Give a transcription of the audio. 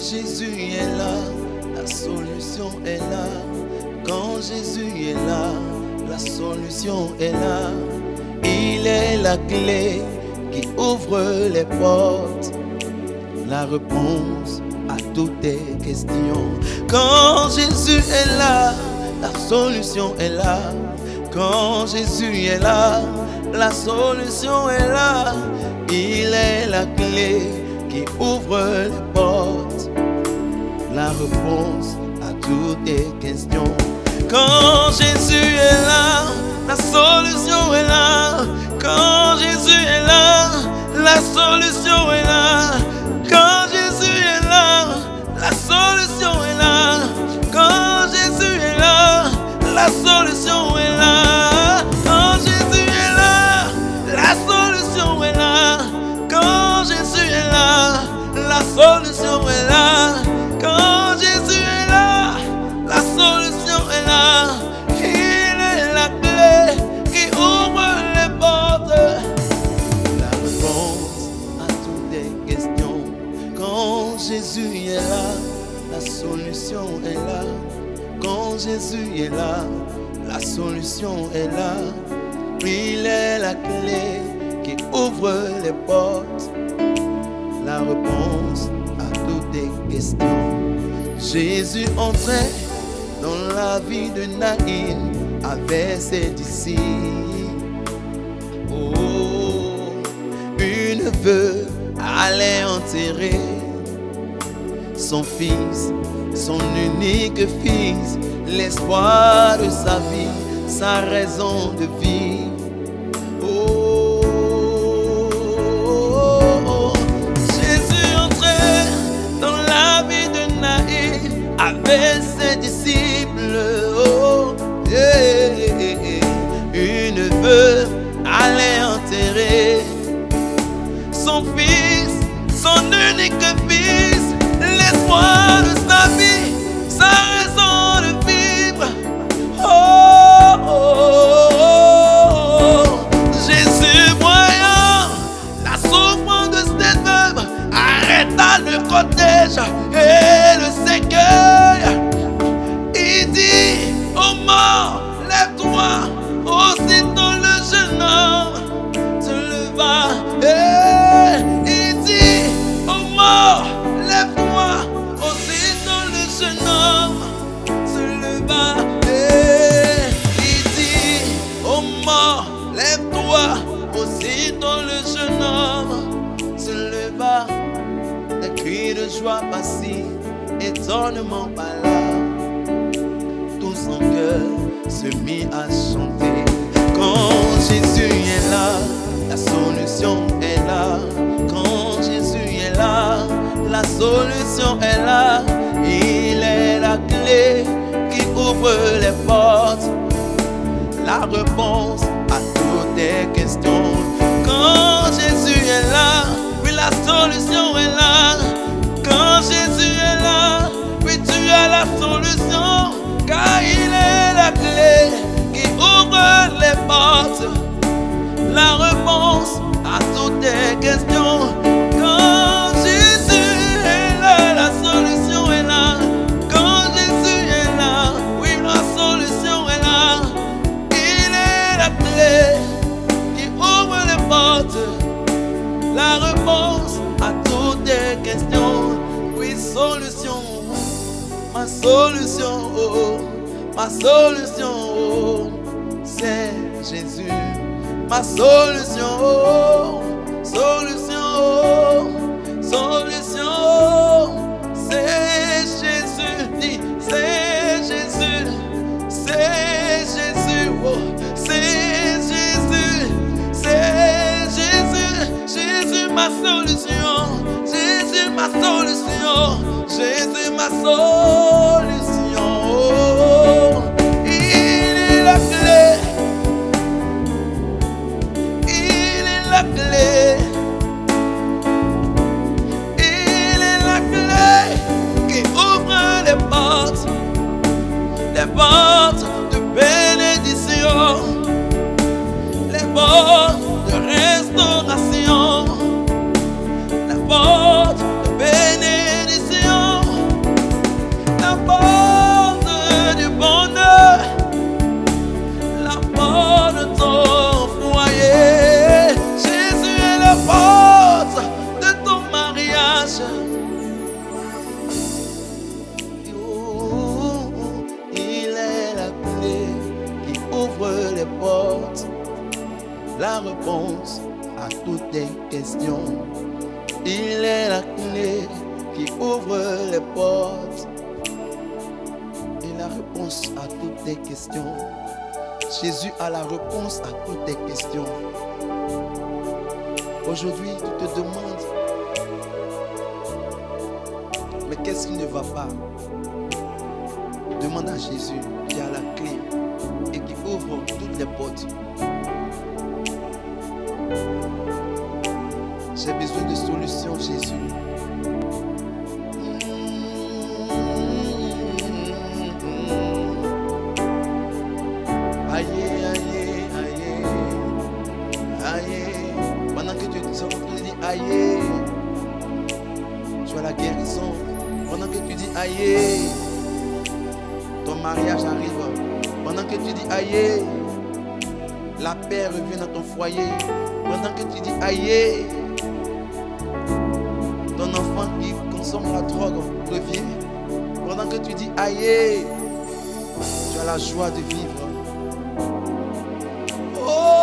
Jésus est là, la solution est là. Quand Jésus est là, la solution est là. Il est la clé qui ouvre les portes, la réponse à toutes tes questions. Quand Jésus est là, la solution est là. Quand Jésus est là, la solution est là. Il est la clé qui ouvre les portes, la réponse à toutes tes questions. Quand Jésus est là, la solution est là. Quand Jésus est là, la solution est là. Quand Jésus est là, la solution est là. Quand Jésus est là, la solution est là. Quand Jésus est là, la solution est là. Quand Jésus est là, la solution est là. Quand Jésus est là, la solution est là. Il est la clé qui ouvre les portes, la réponse à toutes tes questions. Quand Jésus est là, la solution est là. Quand Jésus est là, la solution est là. Il est la clé qui ouvre les portes, la réponse à toutes tes questions. Jésus entrait dans la vie de Naïn avec ses disciples. Oh, une veuve allait enterrer son fils, son unique fils, l'espoir de sa vie, sa raison de vivre. Oh, oh, oh. Jésus entrait dans la vie de Naïn avec ses disciples. Oh, yeah, yeah, yeah. Une veuve allait enterrer son fils, son unique fils, l'espoir de sa vie, sa raison de vivre. Oh, oh, oh, oh. Jésus, voyant la souffrance de cette veuve, arrêta le cortège et le cercueil. Il dit aux morts, lève-toi. Aussitôt le jeune homme se leva. Il dit aux morts, lève-toi. Aussitôt le jeune homme se leva. Il dit aux morts, lève-toi. Aussitôt le jeune homme se leva. Des cris de joie passés, étonnement par là. Tout son cœur se mit à chanter. Quand Jésus est là, la solution est là. Quand Jésus est là, la solution est là. Il est la clé qui ouvre les portes, la réponse à toutes tes questions. Quand Jésus est là, oui, la solution est là. Quand Jésus est là, oui, tu as la solution. Car il est la clé qui ouvre les portes, la réponse à toutes tes questions. Quand Jésus est là, la solution est là. Quand Jésus est là, oui, la solution est là. Il est la clé qui ouvre les portes, la réponse à toutes tes questions. Oui, solution, ma solution, oh, ma solution, oh, c'est Jésus. Ma solution, oh, solution, oh, solution, oh, c'est Jésus. Dis, c'est Jésus, c'est Jésus, oh, c'est Jésus, c'est Jésus. Jésus, ma solution, Jésus, ma solution, Jésus, ma solution. Oh, il est la clé, il est la clé, il est la clé qui ouvre les portes de bénédiction, les portes de restauration, les portes de bénédiction. marche. Il est la clé qui ouvre les portes, la réponse à toutes tes questions. Il est la clé qui ouvre les portes et la réponse à toutes tes questions. Jésus a la réponse à toutes tes questions. Aujourd'hui, tu te demandes, mais qu'est-ce qui ne va pas? Demande à Jésus qui a la clé et qui ouvre toutes les portes. J'ai besoin de solutions, Jésus. Aïe, aïe, aïe, aïe. Pendant que tu dis aïe, tu as la guérison. Pendant que tu dis aïe, ton mariage arrive. Pendant que tu dis aïe, la paix revient dans ton foyer. Pendant que tu dis aïe, ton enfant qui consomme la drogue revient. Pendant que tu dis aïe, tu as la joie de vivre. Oh!